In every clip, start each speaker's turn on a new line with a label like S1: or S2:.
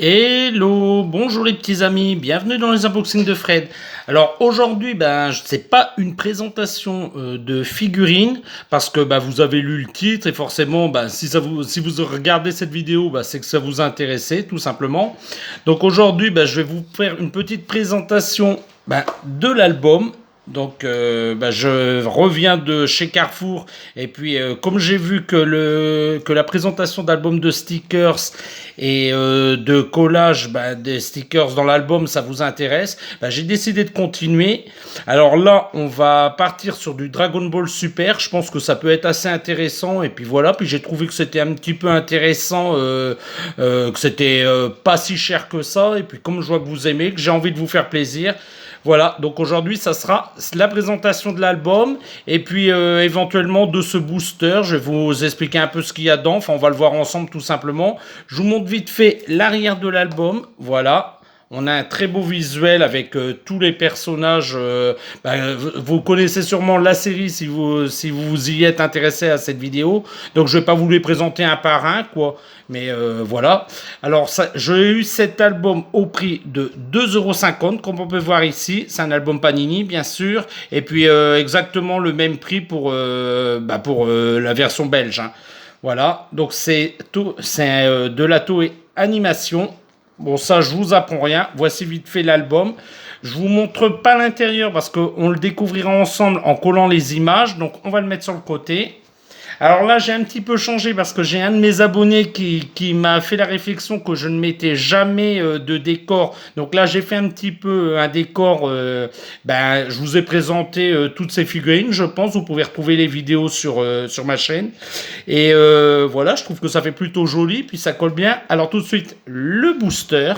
S1: Hello, bonjour les petits amis, bienvenue dans les unboxings de Fred. Alors aujourd'hui, c'est pas une présentation de figurines parce que vous avez lu le titre et forcément, si vous regardez cette vidéo, c'est que ça vous intéressait tout simplement. Donc aujourd'hui, je vais vous faire une petite présentation de l'album. Donc, je reviens de chez Carrefour et puis comme j'ai vu que la présentation d'album de stickers et de collage des stickers dans l'album, ça vous intéresse, j'ai décidé de continuer. Alors là, on va partir sur du Dragon Ball Super. Je pense que ça peut être assez intéressant et puis voilà. Puis j'ai trouvé que c'était un petit peu intéressant, que c'était pas si cher que ça. Et puis comme je vois que vous aimez, que j'ai envie de vous faire plaisir. Voilà, donc aujourd'hui, ça sera la présentation de l'album et puis éventuellement de ce booster. Je vais vous expliquer un peu ce qu'il y a dedans. Enfin, on va le voir ensemble tout simplement. Je vous montre vite fait l'arrière de l'album. Voilà. On a un très beau visuel avec tous les personnages. Vous connaissez sûrement la série si vous y êtes intéressé à cette vidéo. Donc je vais pas vous les présenter un par un, quoi. Mais voilà. Alors j'ai eu cet album au prix de 2,50 €, comme on peut voir ici. C'est un album Panini, bien sûr. Et puis exactement le même prix pour la version belge. Hein. Voilà. Donc c'est de la Toei Animation. Bon, ça, je vous apprends rien. Voici vite fait l'album. Je vous montre pas l'intérieur parce qu'on le découvrira ensemble en collant les images. Donc, on va le mettre sur le côté. Alors là, j'ai un petit peu changé parce que j'ai un de mes abonnés qui m'a fait la réflexion que je ne mettais jamais de décor. Donc là, j'ai fait un petit peu un décor. Je vous ai présenté toutes ces figurines, je pense. Vous pouvez retrouver les vidéos sur ma chaîne. Et voilà, je trouve que ça fait plutôt joli, puis ça colle bien. Alors tout de suite, le booster.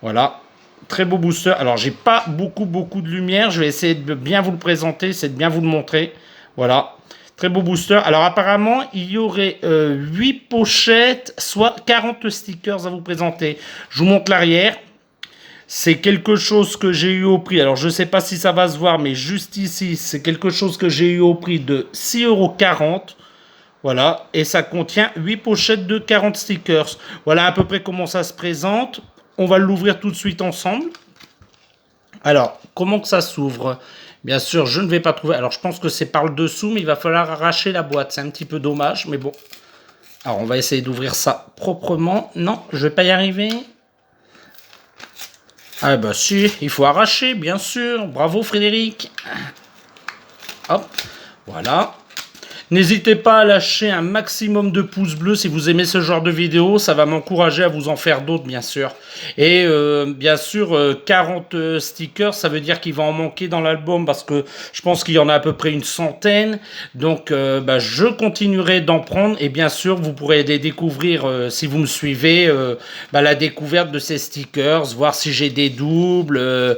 S1: Voilà. Très beau booster. Alors, j'ai pas beaucoup de lumière. Je vais essayer de bien vous le présenter, c'est de bien vous le montrer. Voilà. Très beau booster. Alors apparemment, il y aurait 8 pochettes, soit 40 stickers à vous présenter. Je vous montre l'arrière. C'est quelque chose que j'ai eu au prix. Alors je ne sais pas si ça va se voir, mais juste ici, c'est quelque chose que j'ai eu au prix de 6,40 €. Voilà. Et ça contient 8 pochettes de 40 stickers. Voilà à peu près comment ça se présente. On va l'ouvrir tout de suite ensemble. Alors, comment que ça s'ouvre ? Bien sûr, je ne vais pas trouver. Alors, je pense que c'est par le dessous, mais il va falloir arracher la boîte. C'est un petit peu dommage, mais bon. Alors, on va essayer d'ouvrir ça proprement. Non, je ne vais pas y arriver. Ah bah si, il faut arracher, bien sûr. Bravo Frédéric. Hop, voilà. N'hésitez pas à lâcher un maximum de pouces bleus si vous aimez ce genre de vidéo, ça va m'encourager à vous en faire d'autres bien sûr. Et bien sûr 40 stickers, ça veut dire qu'il va en manquer dans l'album parce que je pense qu'il y en a à peu près une centaine. Donc je continuerai d'en prendre et bien sûr vous pourrez les découvrir si vous me suivez, la découverte de ces stickers, voir si j'ai des doubles,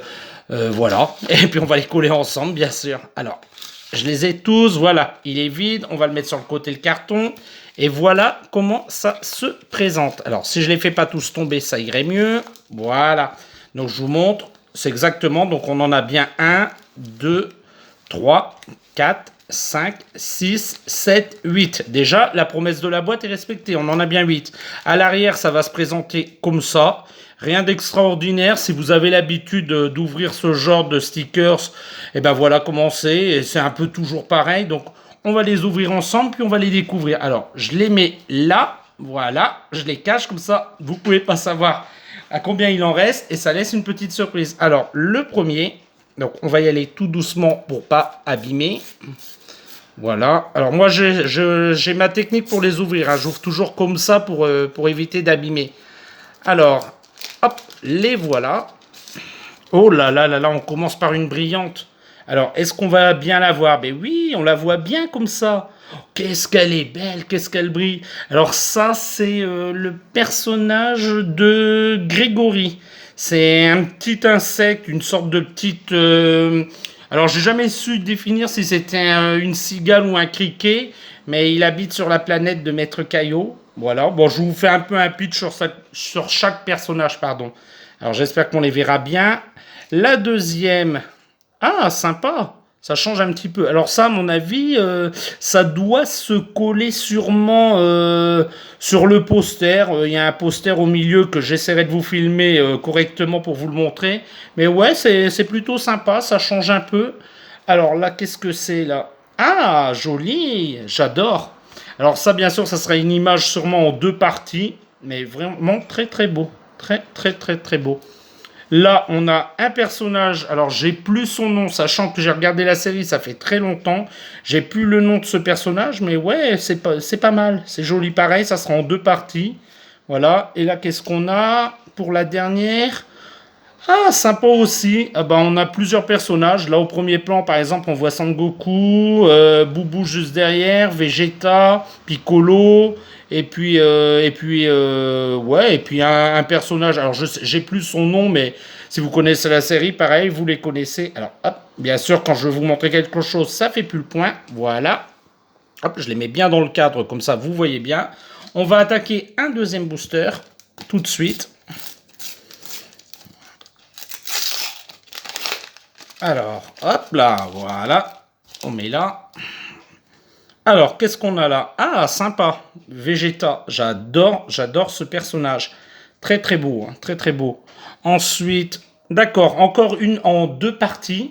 S1: voilà. Et puis on va les coller ensemble bien sûr. Alors... je les ai tous, voilà, il est vide, on va le mettre sur le côté le carton, et voilà comment ça se présente. Alors, si je ne les fais pas tous tomber, ça irait mieux, voilà. Donc, je vous montre, c'est exactement, donc on en a bien 1, 2, 3, 4, 5, 6, 7, 8. Déjà, la promesse de la boîte est respectée, on en a bien 8. À l'arrière, ça va se présenter comme ça. Rien d'extraordinaire, si vous avez l'habitude d'ouvrir ce genre de stickers, et voilà comment c'est, et c'est un peu toujours pareil, donc on va les ouvrir ensemble, puis on va les découvrir. Alors, je les mets là, voilà, je les cache, comme ça, vous pouvez pas savoir à combien il en reste, et ça laisse une petite surprise. Alors, le premier, donc on va y aller tout doucement pour pas abîmer. Voilà, alors moi j'ai ma technique pour les ouvrir, hein. J'ouvre toujours comme ça pour éviter d'abîmer. Alors... hop, les voilà. Oh là là là là, on commence par une brillante. Alors, est-ce qu'on va bien la voir? Ben oui, on la voit bien comme ça. Qu'est-ce qu'elle est belle, qu'est-ce qu'elle brille. Alors ça, c'est le personnage de Grégory. C'est un petit insecte, une sorte de petite... Alors, j'ai jamais su définir si c'était une cigale ou un criquet, mais il habite sur la planète de Maître Caillot. Voilà, bon, je vous fais un peu un pitch sur chaque personnage, pardon. Alors, j'espère qu'on les verra bien. La deuxième, ah, sympa, Ça change un petit peu. Alors ça, à mon avis, ça doit se coller sûrement sur le poster. Il y a un poster au milieu que j'essaierai de vous filmer correctement pour vous le montrer. Mais ouais, c'est plutôt sympa, ça change un peu. Alors là, qu'est-ce que c'est là? Ah, joli, j'adore. Alors ça, bien sûr, ça sera une image sûrement en deux parties, mais vraiment très très beau. Très très très très beau. Là, on a un personnage. Alors, j'ai plus son nom, sachant que j'ai regardé la série, ça fait très longtemps. J'ai plus le nom de ce personnage, mais ouais, c'est pas mal. C'est joli, pareil. Ça sera en deux parties. Voilà. Et là, qu'est-ce qu'on a pour la dernière? Ah, sympa aussi. Ah bah, on a plusieurs personnages. Là, au premier plan, par exemple, on voit Sangoku, Boubou juste derrière, Vegeta, Piccolo, ouais, et puis un personnage. Alors, j'ai plus son nom, mais si vous connaissez la série, pareil, vous les connaissez. Alors, hop, bien sûr, quand je vais vous montrer quelque chose, ça fait plus le point. Voilà. Hop, je les mets bien dans le cadre, comme ça, vous voyez bien. On va attaquer un deuxième booster tout de suite. Alors, hop là, voilà. On met là. Alors, qu'est-ce qu'on a là? Ah, sympa. Vegeta. J'adore ce personnage. Très très beau, hein, très très beau. Ensuite, d'accord, encore une en deux parties.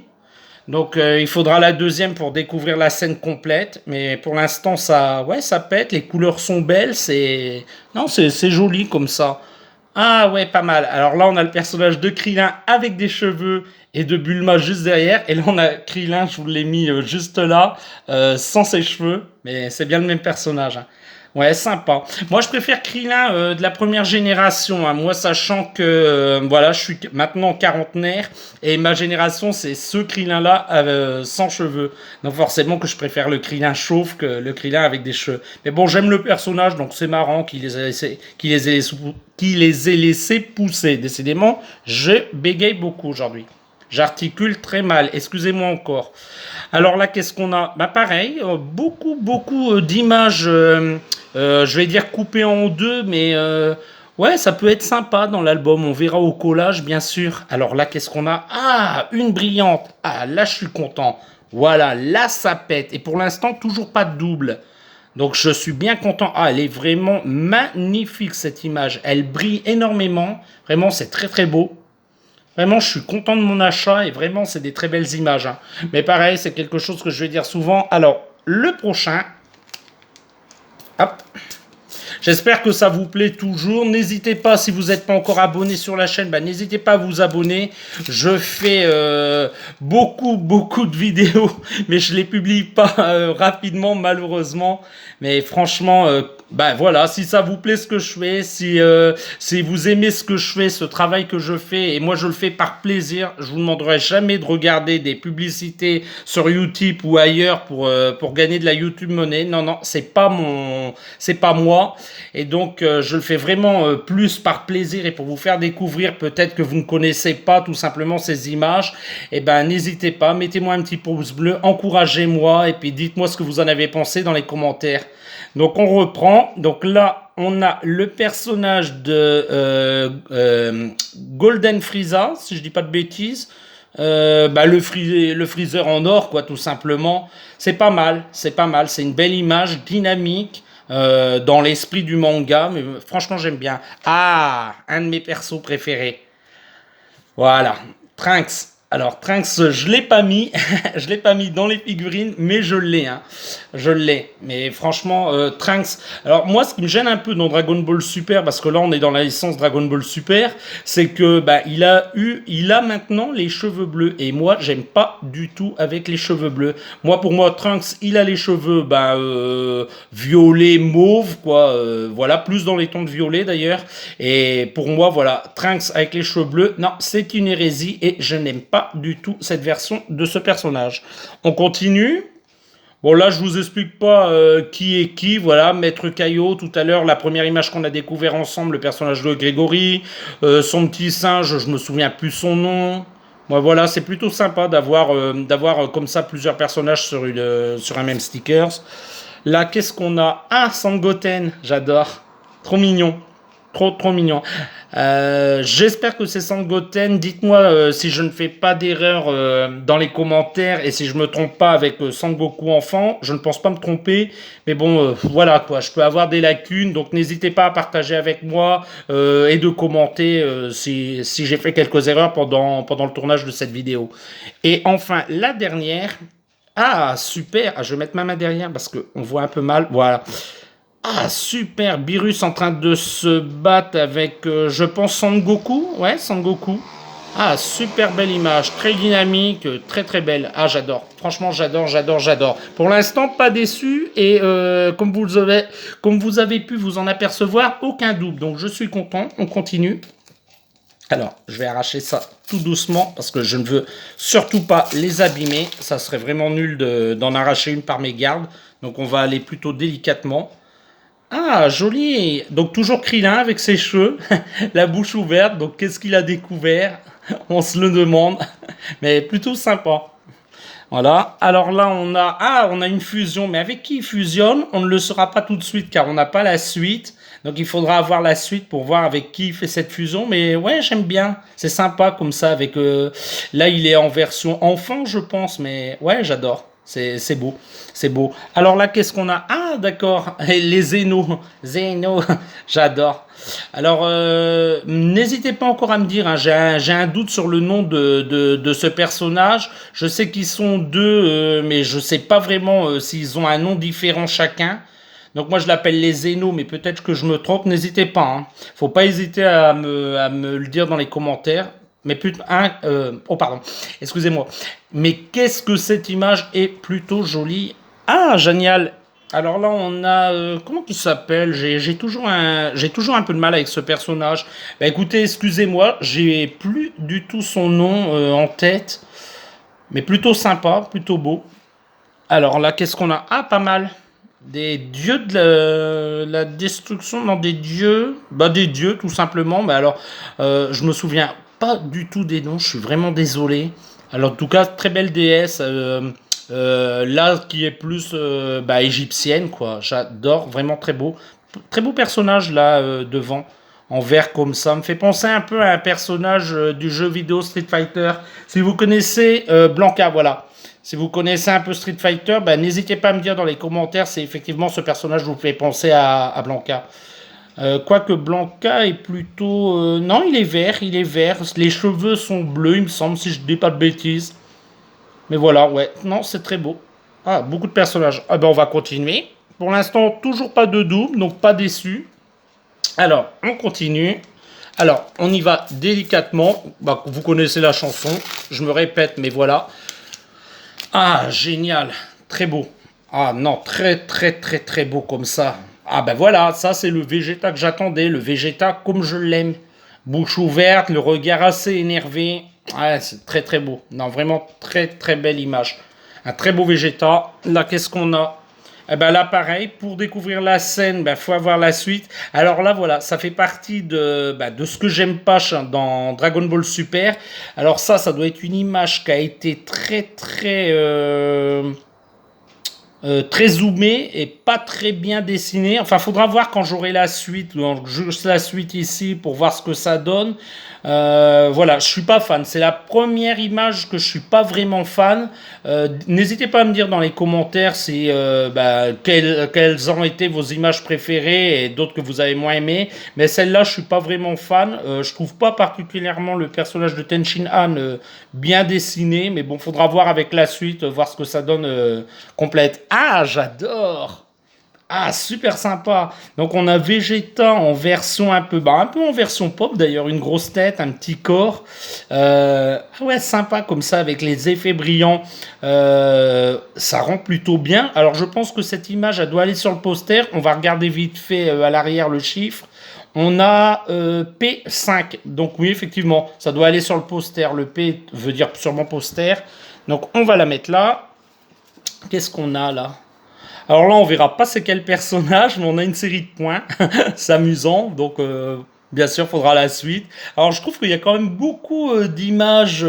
S1: Donc, il faudra la deuxième pour découvrir la scène complète. Mais pour l'instant, ça, ouais, ça pète. Les couleurs sont belles. Non, c'est joli comme ça. Ah ouais, pas mal. Alors là, on a le personnage de Krillin avec des cheveux et de Bulma juste derrière. Et là, on a Krillin, je vous l'ai mis juste là, sans ses cheveux. Mais c'est bien le même personnage, hein. Ouais, sympa. Moi, je préfère Krillin de la première génération, hein. Moi, sachant que voilà, je suis maintenant quarantenaire et ma génération, c'est ce Krillin-là sans cheveux. Donc forcément que je préfère le Krillin chauve que le Krillin avec des cheveux. Mais bon, j'aime le personnage, donc c'est marrant qu'il les ait laissés pousser. Décidément, je bégaye beaucoup aujourd'hui. J'articule très mal, excusez-moi encore. Alors là, qu'est-ce qu'on a? Bah pareil, beaucoup d'images, je vais dire coupées en deux, mais ouais, ça peut être sympa dans l'album. On verra au collage, bien sûr. Alors là, qu'est-ce qu'on a? Ah, une brillante. Ah, là, je suis content. Voilà, là, ça pète. Et pour l'instant, toujours pas de double. Donc je suis bien content. Ah, elle est vraiment magnifique cette image. Elle brille énormément. Vraiment, c'est très très beau. Vraiment, je suis content de mon achat et vraiment, c'est des très belles images, hein. Mais pareil, c'est quelque chose que je vais dire souvent. Alors, le prochain, hop. J'espère que ça vous plaît toujours. N'hésitez pas, si vous n'êtes pas encore abonné sur la chaîne, bah, n'hésitez pas à vous abonner. Je fais beaucoup de vidéos, mais je ne les publie pas rapidement, malheureusement. Mais franchement, bah voilà, si ça vous plaît ce que je fais, si vous aimez ce que je fais, ce travail que je fais, et moi je le fais par plaisir, je vous demanderai jamais de regarder des publicités sur YouTube ou ailleurs pour gagner de la YouTube monnaie. Non, non, c'est pas moi. Et donc, je le fais vraiment plus par plaisir et pour vous faire découvrir peut-être que vous ne connaissez pas tout simplement ces images. Et ben, n'hésitez pas, mettez-moi un petit pouce bleu, encouragez-moi et puis dites-moi ce que vous en avez pensé dans les commentaires. Donc, on reprend. Donc là, on a le personnage de Golden Frieza, si je dis pas de bêtises. Bah, le freezer en or, quoi, tout simplement. C'est pas mal, c'est pas mal. C'est une belle image, dynamique. Dans l'esprit du manga, mais franchement j'aime bien. Ah, un de mes persos préférés. Voilà, Trunks. Alors Trunks, je l'ai pas mis, je l'ai pas mis dans les figurines, mais je l'ai, hein. Je l'ai. Mais franchement, Trunks. Alors moi, ce qui me gêne un peu dans Dragon Ball Super, parce que là on est dans la licence Dragon Ball Super, c'est que bah il a maintenant les cheveux bleus, et moi j'aime pas du tout avec les cheveux bleus. Pour moi, Trunks, il a les cheveux violet, mauve, quoi. Voilà, plus dans les tons de violet d'ailleurs. Et pour moi, voilà, Trunks avec les cheveux bleus, non, c'est une hérésie et je n'aime pas du tout cette version de ce personnage. On continue. Bon, là, je vous explique pas qui est qui. Voilà, Maître Kaio, tout à l'heure, la première image qu'on a découvert ensemble, le personnage de Grégory, son petit singe, je me souviens plus son nom. Moi, voilà, c'est plutôt sympa d'avoir comme ça plusieurs personnages sur un même stickers. Là, qu'est-ce qu'on a? Ah, Sangoten, j'adore. Trop mignon. Trop mignon. J'espère que c'est Sangoten. Dites-moi si je ne fais pas d'erreur dans les commentaires et si je me trompe pas avec Sangoku enfant. Je ne pense pas me tromper, mais bon, voilà quoi. Je peux avoir des lacunes, donc n'hésitez pas à partager avec moi et de commenter si j'ai fait quelques erreurs pendant le tournage de cette vidéo. Et enfin, la dernière. Ah, super. Ah, je vais mettre ma main derrière parce qu'on voit un peu mal. Voilà. Ah, super, Beerus en train de se battre avec, je pense, Sangoku. Ouais, Sangoku. Ah, super belle image, très dynamique, très belle. Ah, j'adore. Franchement, j'adore. Pour l'instant, pas déçu et comme vous avez pu vous en apercevoir, aucun double. Donc, je suis content. On continue. Alors, je vais arracher ça tout doucement parce que je ne veux surtout pas les abîmer. Ça serait vraiment nul d'en arracher une par mégarde. Donc, on va aller plutôt délicatement. Ah, joli. Donc toujours Krillin avec ses cheveux, la bouche ouverte. Donc qu'est-ce qu'il a découvert? On se le demande. Mais plutôt sympa. Voilà. Alors là, on a une fusion. Mais avec qui il fusionne? On ne le saura pas tout de suite car on n'a pas la suite. Donc il faudra avoir la suite pour voir avec qui il fait cette fusion. Mais ouais, j'aime bien. C'est sympa comme ça. Là, il est en version enfant, je pense. Mais ouais, j'adore. C'est beau, c'est beau. Alors là, qu'est-ce qu'on a? Ah, d'accord, les Zeno, j'adore. Alors, n'hésitez pas encore à me dire, hein, j'ai un doute sur le nom de ce personnage. Je sais qu'ils sont deux, mais je sais pas vraiment s'ils ont un nom différent chacun. Donc moi je l'appelle les Zeno, mais peut-être que je me trompe. N'hésitez pas, hein. Faut pas hésiter à me le dire dans les commentaires. Mais plutôt oh pardon, excusez-moi. Mais qu'est-ce que cette image est plutôt jolie. Ah, génial. Alors là, on a comment il s'appelle? J'ai toujours un peu de mal avec ce personnage. Bah écoutez, excusez-moi, j'ai plus du tout son nom en tête, mais plutôt sympa, plutôt beau. Alors là, qu'est-ce qu'on a? Ah, pas mal. Des dieux de la destruction, non, des dieux, bah des dieux tout simplement. Mais alors, je me souviens pas du tout des noms, je suis vraiment désolé. Alors en tout cas, très belle déesse, là qui est plus bah, égyptienne quoi. J'adore, vraiment très beau personnage là devant, en vert comme ça. Me fait penser un peu à un personnage du jeu vidéo Street Fighter. Si vous connaissez Blanca, voilà. Si vous connaissez un peu Street Fighter, bah, n'hésitez pas à me dire dans les commentaires si effectivement ce personnage vous fait penser à Blanca. Quoique Blanca est plutôt... non, il est vert. Les cheveux sont bleus, il me semble, si je dis pas de bêtises. Mais voilà, ouais. Non, c'est très beau. Ah, beaucoup de personnages. Ah ben, on va continuer. Pour l'instant, toujours pas de double, donc pas déçu. Alors, on continue. Alors, on y va délicatement. Bah, vous connaissez la chanson. Je me répète, mais voilà. Ah, génial. Très beau. Ah non, très beau comme ça. Ah ben voilà, ça c'est le Vegeta que j'attendais. Le Vegeta comme je l'aime. Bouche ouverte, le regard assez énervé. Ah, c'est très beau. Non, vraiment très belle image. Un très beau Vegeta. Là, qu'est-ce qu'on a? Eh ben là, pareil, pour découvrir la scène, ben, faut avoir la suite. Alors là, voilà, ça fait partie de ce que j'aime pas dans Dragon Ball Super. Alors ça doit être une image qui a été très zoomé et pas très bien dessiné. Enfin, faudra voir quand j'aurai la suite, juste la suite ici pour voir ce que ça donne. Voilà, je suis pas fan. C'est la première image que je suis pas vraiment fan. N'hésitez pas à me dire dans les commentaires si quelles ont été vos images préférées et d'autres que vous avez moins aimé. Mais celle-là, je suis pas vraiment fan. Je trouve pas particulièrement le personnage de Tenshin Han bien dessiné, mais bon, faudra voir avec la suite, voir ce que ça donne complète. Ah, j'adore. Ah, super sympa. Donc on a Vegeta en version un peu en version pop d'ailleurs, une grosse tête, un petit corps. Ouais, sympa comme ça avec les effets brillants. Ça rend plutôt bien. Alors je pense que cette image, elle doit aller sur le poster. On va regarder vite fait à l'arrière le chiffre. On a P5. Donc oui, effectivement, ça doit aller sur le poster. Le P veut dire sûrement poster. Donc on va la mettre là. Qu'est-ce qu'on a là? Alors là, on verra pas c'est quel personnage, mais on a une série de points. C'est amusant, donc bien sûr, il faudra la suite. Alors je trouve qu'il y a quand même beaucoup d'images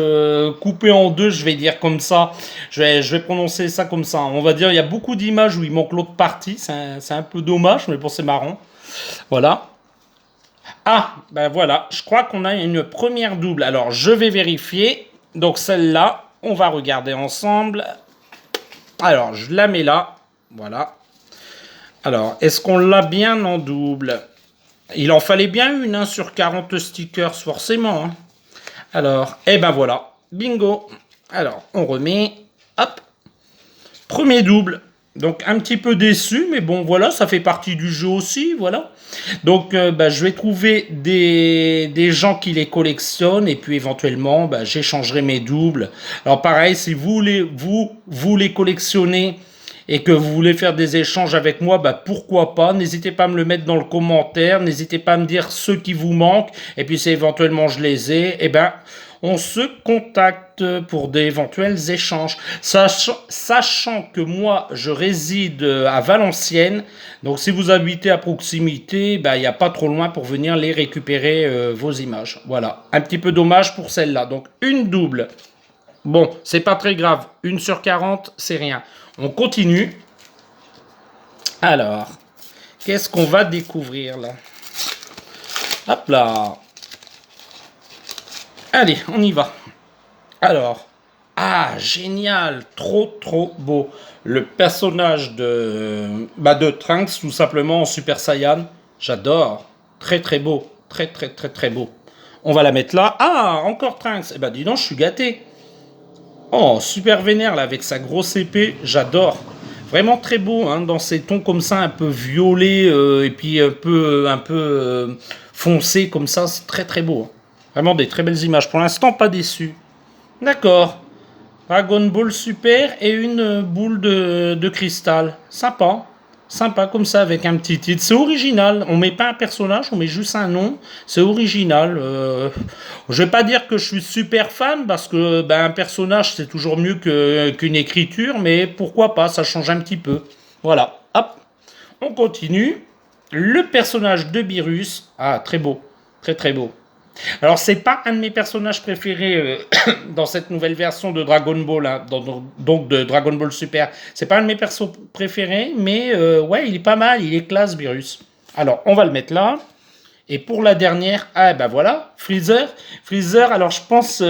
S1: coupées en deux, je vais dire comme ça. Je vais prononcer ça comme ça. On va dire il y a beaucoup d'images où il manque l'autre partie. C'est un peu dommage, mais bon, c'est marrant. Voilà. Ah, ben voilà, je crois qu'on a une première double. Alors, je vais vérifier. Donc, celle-là, on va regarder ensemble. Alors, je la mets là. Voilà. Alors, est-ce qu'on l'a bien en double? Il en fallait bien une, hein, sur 40 stickers, forcément. Hein. Alors, eh ben voilà. Bingo. Alors, on remet. Hop. Premier double. Donc, un petit peu déçu, mais bon, voilà, ça fait partie du jeu aussi, voilà. Donc, je vais trouver des gens qui les collectionnent et puis éventuellement, j'échangerai mes doubles. Alors, pareil, si vous les collectionnez et que vous voulez faire des échanges avec moi, pourquoi pas. N'hésitez pas à me le mettre dans le commentaire. N'hésitez pas à me dire ceux qui vous manquent. Et puis, si éventuellement je les ai, on se contacte pour d'éventuels échanges. Sachant que moi, je réside à Valenciennes, donc si vous habitez à proximité, il n'y a pas trop loin pour venir les récupérer vos images. Voilà, un petit peu dommage pour celle-là. Donc une double. Bon, c'est pas très grave. 1/40, c'est rien. On continue. Alors, qu'est-ce qu'on va découvrir là? Hop là. Allez, on y va. Alors, génial, trop beau. Le personnage de Trunks, tout simplement en Super Saiyan, j'adore. Très beau, très beau. On va la mettre là. Ah, encore Trunks. Dis donc, je suis gâté. Oh, super vénère là avec sa grosse épée, j'adore. Vraiment très beau, hein, dans ces tons comme ça, un peu violet et puis un peu foncé comme ça, c'est très beau. Hein. Vraiment des très belles images. Pour l'instant, pas déçu. D'accord. Dragon Ball Super et une boule de cristal. Sympa. Sympa comme ça avec un petit titre. C'est original. On met pas un personnage, on met juste un nom. C'est original. Je vais pas dire que je suis super fan parce que un personnage c'est toujours mieux qu'une écriture, mais pourquoi pas, ça change un petit peu. Voilà. Hop. On continue. Le personnage de Beerus. Ah, très beau. Très beau. Alors, c'est pas un de mes personnages préférés dans cette nouvelle version de Dragon Ball, hein, donc de Dragon Ball Super. C'est pas un de mes persos préférés, mais ouais, il est pas mal, il est classe, Beerus. Alors, on va le mettre là. Et pour la dernière, voilà, Freezer. Freezer, alors je pense,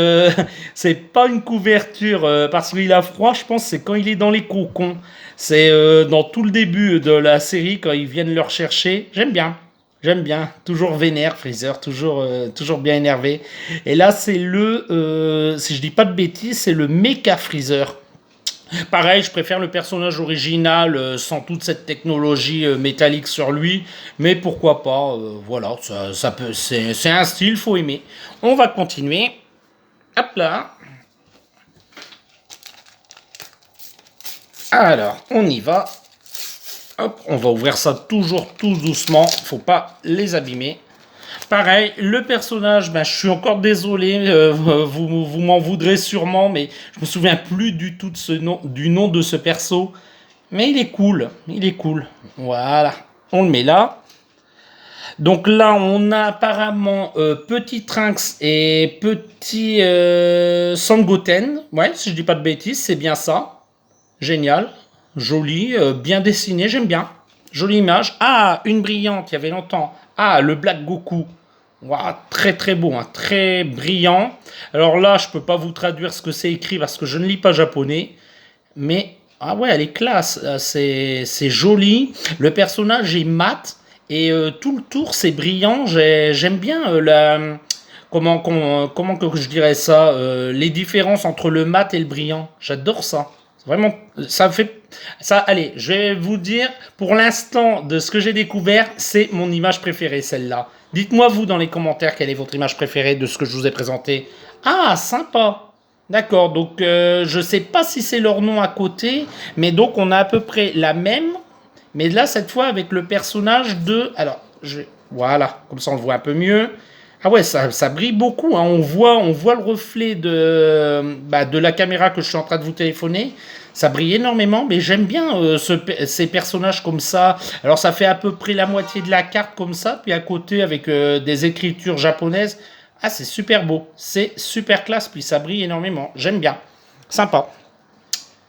S1: c'est pas une couverture parce qu'il a froid, je pense c'est quand il est dans les cocons. C'est dans tout le début de la série, quand ils viennent le rechercher. J'aime bien. J'aime bien, toujours vénère Freezer, toujours bien énervé. Et là c'est si je dis pas de bêtises, c'est le Mecha Freezer. Pareil, je préfère le personnage original sans toute cette technologie métallique sur lui, mais pourquoi pas, voilà, ça peut, c'est un style, faut aimer. On va continuer. Hop là. Alors, on y va. Hop, on va ouvrir ça toujours tout doucement, faut pas les abîmer. Pareil, le personnage, je suis encore désolé, vous m'en voudrez sûrement, mais je me souviens plus du tout du nom de ce perso. Mais il est cool. Voilà, on le met là. Donc là, on a apparemment Petit Trunks et Petit Sangoten. Ouais, si je dis pas de bêtises, c'est bien ça. Génial, joli, bien dessiné, j'aime bien. Jolie image. Ah, une brillante, il y avait longtemps. Ah, le Black Goku. Wow, très beau, hein, très brillant. Alors là, je peux pas vous traduire ce que c'est écrit parce que je ne lis pas japonais. Mais, ah ouais, elle est classe. C'est joli. Le personnage est mat. Et tout le tour, c'est brillant. J'aime bien comment que je dirais ça, les différences entre le mat et le brillant. J'adore ça. Vraiment, ça fait ça. Allez, je vais vous dire, pour l'instant, de ce que j'ai découvert, c'est mon image préférée, celle-là. Dites-moi vous dans les commentaires quelle est votre image préférée de ce que je vous ai présenté. Ah, sympa. D'accord, donc je sais pas si c'est leur nom à côté, mais donc on a à peu près la même, mais là cette fois avec le personnage de. Alors, voilà, comme ça on le voit un peu mieux. Ah ouais, ça brille beaucoup, hein. On voit le reflet de la caméra que je suis en train de vous téléphoner. Ça brille énormément, mais j'aime bien ces personnages comme ça. Alors ça fait à peu près la moitié de la carte comme ça, puis à côté avec des écritures japonaises. Ah, c'est super beau, c'est super classe, puis ça brille énormément. J'aime bien, sympa.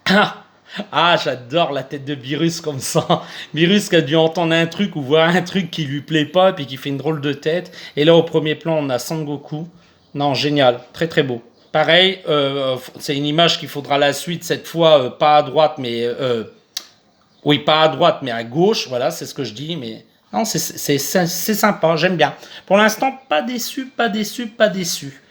S1: Ah, Ah, j'adore la tête de Virus comme ça. Virus qui a dû entendre un truc ou voir un truc qui lui plaît pas et puis qui fait une drôle de tête. Et là, au premier plan, on a Sangoku. Non, génial. Très, très beau. Pareil, c'est une image qu'il faudra la suite, cette fois, pas à droite, mais... oui, pas à droite, mais à gauche. Voilà, c'est ce que je dis. Mais non, c'est sympa, j'aime bien. Pour l'instant, pas déçu, pas déçu, pas déçu.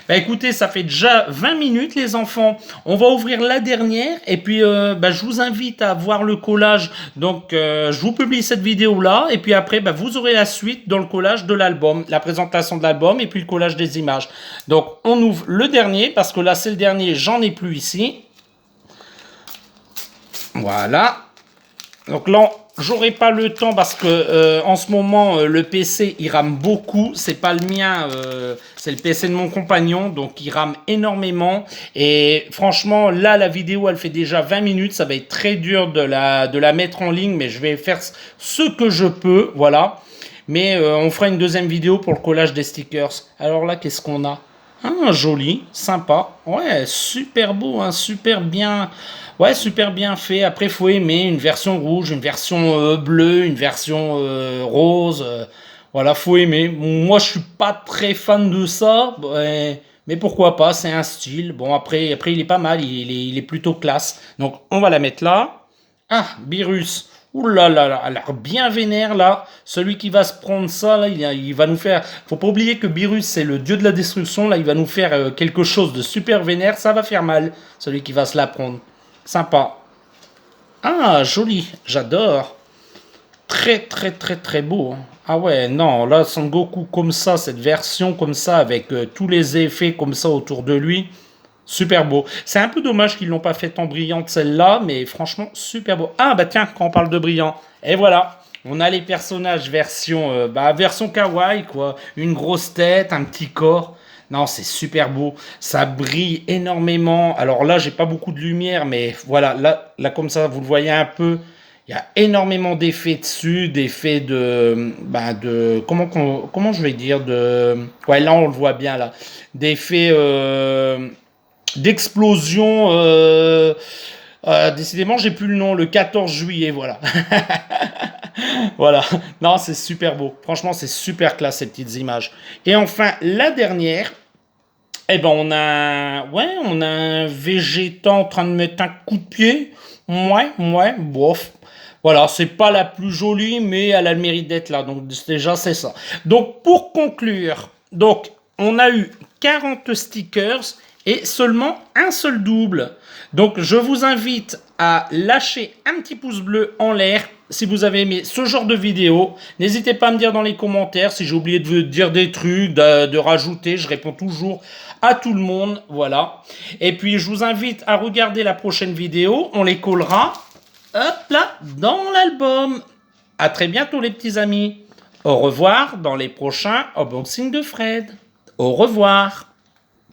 S1: Bah écoutez, ça fait déjà 20 minutes les enfants. On va ouvrir la dernière et puis bah, je vous invite à voir le collage. Donc je vous publie cette vidéo là et puis après bah, vous aurez la suite dans le collage de l'album, la présentation de l'album et puis le collage des images. Donc on ouvre le dernier parce que là c'est le dernier, j'en ai plus ici. Voilà. Donc là, j'aurai pas le temps parce que en ce moment le PC il rame beaucoup. C'est pas le mien, c'est le PC de mon compagnon, donc il rame énormément. Et franchement, là la vidéo elle fait déjà 20 minutes. Ça va être très dur de la mettre en ligne, mais je vais faire ce que je peux, voilà. Mais on fera une deuxième vidéo pour le collage des stickers. Alors là, qu'est-ce qu'on a? Ah, joli, sympa. Ouais, super beau, hein, super bien. Ouais, super bien fait. Après, faut aimer une version rouge, une version bleue, une version rose. Voilà, faut aimer. Moi, je suis pas très fan de ça, ouais, mais pourquoi pas? C'est un style. Bon, après, il est pas mal. Il est plutôt classe. Donc, on va la mettre là. Ah, Virus. Ouh là là là, elle a l'air bien vénère là. Celui qui va se prendre ça, là, il va nous faire. Faut pas oublier que Virus, c'est le dieu de la destruction. Là, il va nous faire quelque chose de super vénère. Ça va faire mal, celui qui va se la prendre. Sympa. Ah, joli. J'adore. Très, très, très, très beau, hein. Ah ouais, non, là, Son Goku comme ça, cette version comme ça, avec tous les effets comme ça autour de lui. Super beau. C'est un peu dommage qu'ils l'ont pas fait en brillante celle-là, mais franchement, super beau. Ah bah tiens, quand on parle de brillant, et voilà, on a les personnages version, version kawaii, quoi. Une grosse tête, un petit corps. Non, c'est super beau. Ça brille énormément. Alors là, j'ai pas beaucoup de lumière, mais voilà, là comme ça, vous le voyez un peu. Il y a énormément d'effets dessus, d'effets comment je vais dire, ouais, là on le voit bien là, d'effets d'explosion. Décidément, j'ai plus le nom. Le 14 juillet, voilà. Voilà. Non, c'est super beau. Franchement, c'est super classe ces petites images. Et enfin, la dernière. Eh ben, on a un végétant en train de mettre un coup de pied. Ouais, bof. Voilà, c'est pas la plus jolie, mais elle a le mérite d'être là. Donc déjà, c'est ça. Donc pour conclure, donc on a eu 40 stickers et seulement un seul double. Donc je vous invite à lâcher un petit pouce bleu en l'air si vous avez aimé ce genre de vidéo. N'hésitez pas à me dire dans les commentaires si j'ai oublié de vous dire des trucs, de rajouter. Je réponds toujours à tout le monde, voilà. Et puis je vous invite à regarder la prochaine vidéo. On les collera, hop là, dans l'album. À très bientôt les petits amis. Au revoir dans les prochains unboxings de Fred. Au revoir.